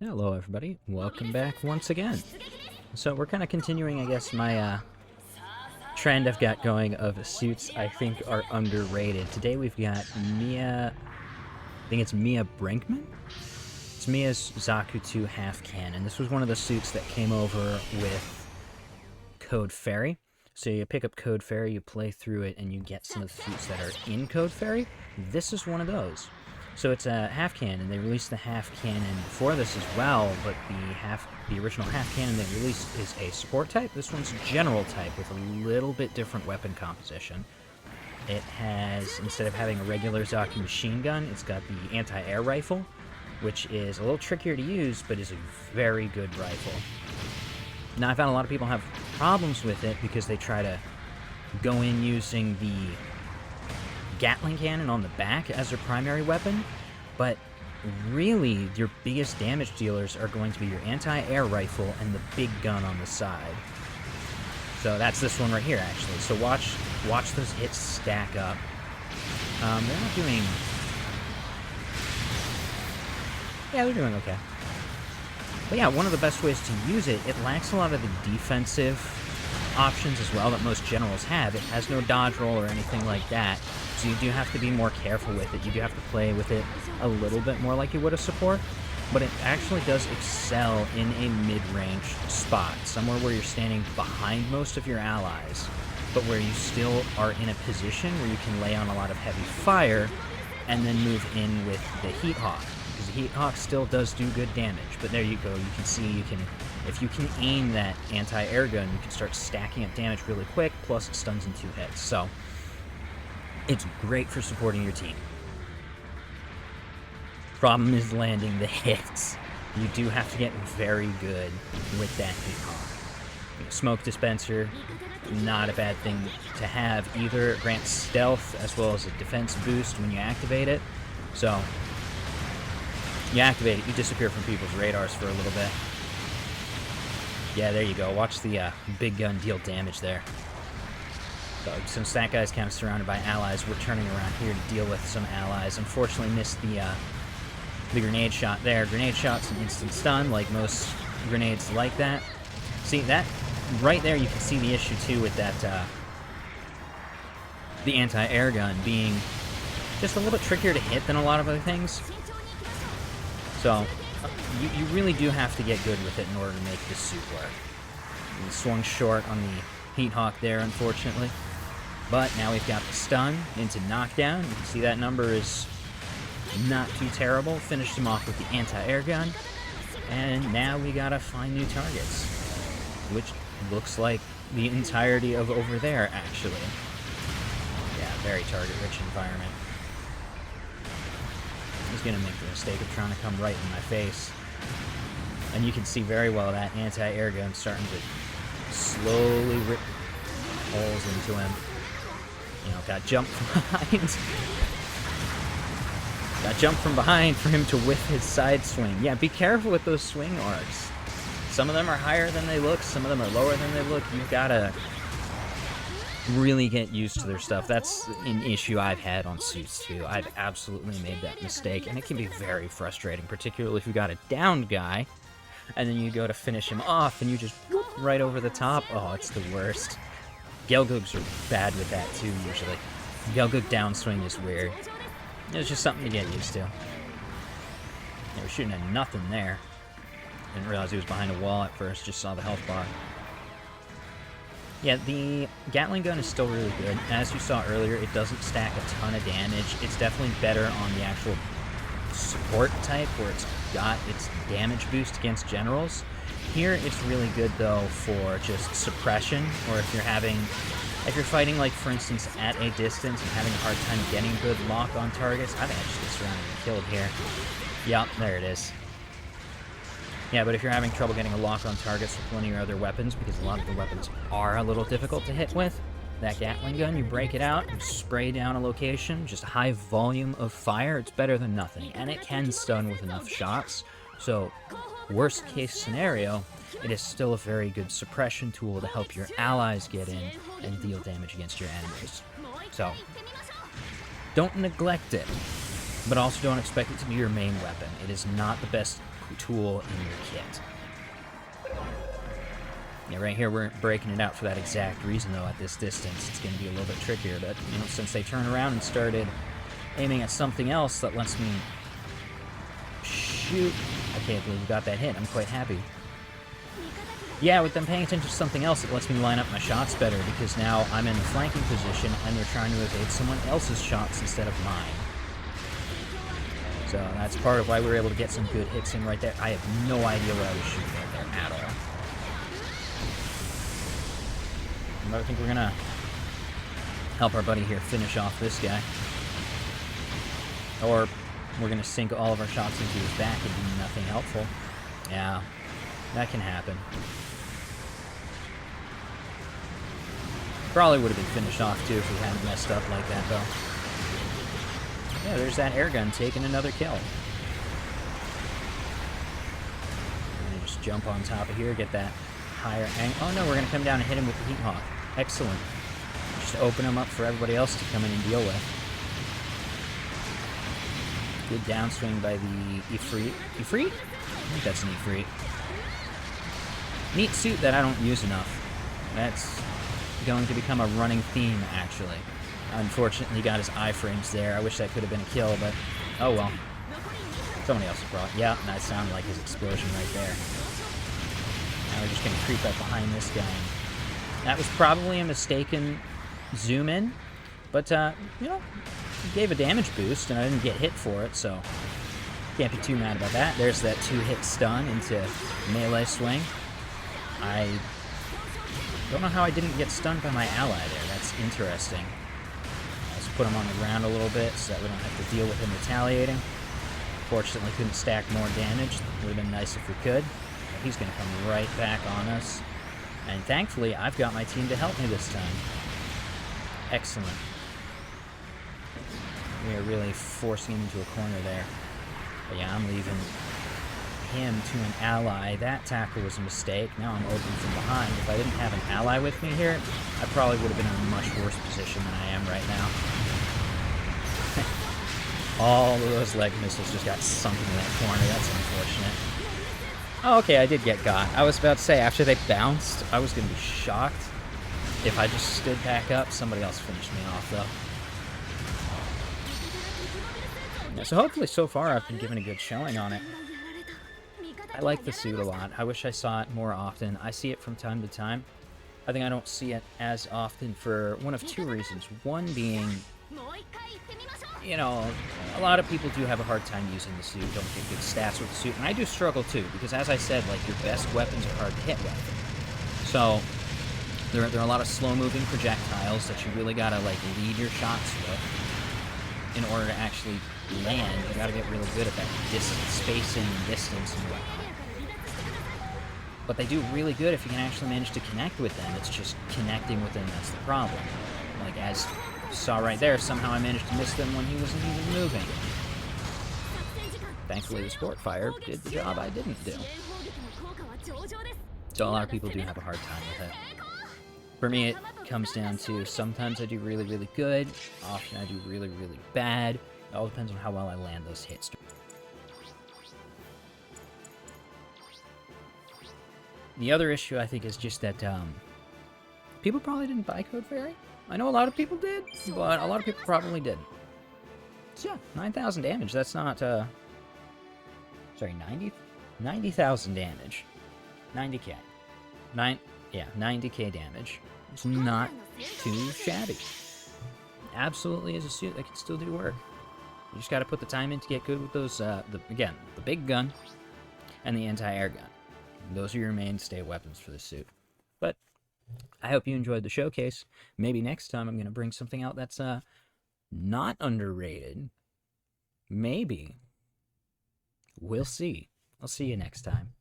Hello everybody, welcome back once again. So we're kind of continuing, I guess, my trend I've got going of suits I think are underrated. Today we've got Mia, I think it's Mia Brinkman? It's Mia's Zaku II half cannon. This was one of the suits that came over with Code Fairy. So you pick up Code Fairy, you play through it, and you get some of the suits that are in Code Fairy. This is one of those. So it's a half cannon. They released the half cannon before this as well, but the original half cannon they released is a support type. This one's general type with a little bit different weapon composition. It has, instead of having a regular Zaku machine gun, it's got the anti-air rifle, which is a little trickier to use, but is a very good rifle. Now, I found a lot of people have problems with it because they try to go in using the Gatling cannon on the back as their primary weapon, but really your biggest damage dealers are going to be your anti-air rifle and the big gun on the side. So that's this one right here, actually. So watch those hits stack up. They're not doing... Yeah, they're doing okay. But yeah, one of the best ways to use it, it lacks a lot of the defensive options as well that most generals have. It has no dodge roll or anything like that, so you do have to be more careful with it. You do have to play with it a little bit more like you would a support, but it actually does excel in a mid-range spot, somewhere where you're standing behind most of your allies, but where you still are in a position where you can lay on a lot of heavy fire and then move in with the Heat Hawk. Because the Heat Hawk still does do good damage, but there you go. You can see if you can aim that anti-air gun, you can start stacking up damage really quick, plus it stuns in 2 hits. So it's great for supporting your team. Problem is landing the hits. You do have to get very good with that Heat Hawk. Smoke dispenser, not a bad thing to have either. It grants stealth as well as a defense boost when you activate it. So you activate it, you disappear from people's radars for a little bit. Yeah, there you go. Watch the big gun deal damage there. So, since that guy's kind of surrounded by allies, we're turning around here to deal with some allies. Unfortunately, missed the grenade shot there. Grenade shot's an instant stun, like most grenades like that. See, that right there, you can see the issue, too, with that, the anti-air gun being just a little bit trickier to hit than a lot of other things. So, you really do have to get good with it in order to make this suit work. We swung short on the Heat Hawk there, unfortunately. But now we've got the stun into knockdown. You can see that number is not too terrible. Finished him off with the anti-air gun. And now we gotta find new targets, which looks like the entirety of over there, actually. Yeah, very target-rich environment. He's gonna make the mistake of trying to come right in my face. And you can see very well that anti-air gun starting to slowly rip holes into him. You know, got jumped from behind. Got jumped from behind for him to whiff his side swing. Yeah, be careful with those swing arcs. Some of them are higher than they look, some of them are lower than they look. You've gotta really get used to their stuff. That's an issue I've had on suits too. I've absolutely made that mistake, and it can be very frustrating, particularly if you've got a downed guy, and then you go to finish him off, and you just whoop right over the top. Oh, it's the worst. Gelgugs are bad with that too, usually. Gelgug downswing is weird. It's just something to get used to. They were shooting at nothing there. Didn't realize he was behind a wall at first, just saw the health bar. Yeah, the Gatling gun is still really good. As you saw earlier, it doesn't stack a ton of damage. It's definitely better on the actual support type, where it's got its damage boost against generals. Here, it's really good, though, for just suppression, or if you're fighting, like, for instance, at a distance and having a hard time getting good lock on targets. I've actually surrounded and killed here. Yep, there it is. Yeah, but if you're having trouble getting a lock on targets with one of your other weapons, because a lot of the weapons are a little difficult to hit with, that Gatling gun, you break it out, you spray down a location, just a high volume of fire, it's better than nothing. And it can stun with enough shots, so worst case scenario, it is still a very good suppression tool to help your allies get in and deal damage against your enemies. So, don't neglect it, but also don't expect it to be your main weapon. It is not the best Zaku tool in your kit. Yeah, right here we're breaking it out for that exact reason, though. At this distance, it's going to be a little bit trickier. But, you know, since they turned around and started aiming at something else that lets me shoot... I can't believe we got that hit. I'm quite happy. Yeah, with them paying attention to something else, it lets me line up my shots better, because now I'm in the flanking position, and they're trying to evade someone else's shots instead of mine. So that's part of why we were able to get some good hits in right there. I have no idea what I was shooting right there at all. But I think we're going to help our buddy here finish off this guy. Or we're going to sink all of our shots into his back and do nothing helpful. Yeah, that can happen. Probably would have been finished off, too, if we hadn't messed up like that, though. Yeah, there's that airgun taking another kill. We're going to just jump on top of here, get that higher angle. Oh, no, we're going to come down and hit him with the Heat Hawk. Excellent. Just open him up for everybody else to come in and deal with. Good downswing by the Ifrit. Ifrit? I think that's an Ifrit. Neat suit that I don't use enough. That's going to become a running theme, actually. Unfortunately, got his iframes there. I wish that could have been a kill, but oh well. Somebody else brought. Yeah, that sounded like his explosion right there. Now we're just going to creep up behind this guy. That was probably a mistaken zoom in, but, you know, it gave a damage boost, and I didn't get hit for it, so can't be too mad about that. There's that 2-hit stun into melee swing. I don't know how I didn't get stunned by my ally there. That's interesting. Let's put him on the ground a little bit so that we don't have to deal with him retaliating. Fortunately, couldn't stack more damage. Would have been nice if we could. But he's going to come right back on us. And thankfully, I've got my team to help me this time. Excellent. We are really forcing him into a corner there. But yeah, I'm leaving him to an ally. That tackle was a mistake. Now I'm open from behind. If I didn't have an ally with me here, I probably would have been in a much worse position than I am right now. All of those leg missiles just got sunk into that corner. That's unfortunate. Oh, okay, I did get got. I was about to say, after they bounced, I was going to be shocked. If I just stood back up, somebody else finished me off, though. Yeah, so hopefully, so far, I've been given a good showing on it. I like the suit a lot. I wish I saw it more often. I see it from time to time. I think I don't see it as often for one of two reasons. One being, you know, a lot of people do have a hard time using the suit, don't get good stats with the suit, and I do struggle too, because as I said, like, your best weapons are hard to hit with. So, there are a lot of slow-moving projectiles that you really gotta, like, lead your shots with in order to actually land. You gotta get really good at that distance, spacing and distance and whatnot. But they do really good if you can actually manage to connect with them. It's just connecting with them that's the problem. Like, as you saw right there, somehow I managed to miss them when he wasn't even moving. Thankfully, the sport fire did the job I didn't do. So a lot of people do have a hard time with it. For me, it comes down to sometimes I do really, really good. Often I do really, really bad. It all depends on how well I land those hits. The other issue, I think, is just that people probably didn't buy Code Fairy. I know a lot of people did, but a lot of people probably didn't. So yeah, 9,000 damage. That's not, sorry, 90,000 damage. 90k. 90k damage. It's not too shabby. Absolutely is a suit that can still do work. You just got to put the time in to get good with those, again, the big gun and the anti-air gun. Those are your mainstay weapons for this suit. But I hope you enjoyed the showcase. Maybe next time I'm going to bring something out that's not underrated. Maybe. We'll see. I'll see you next time.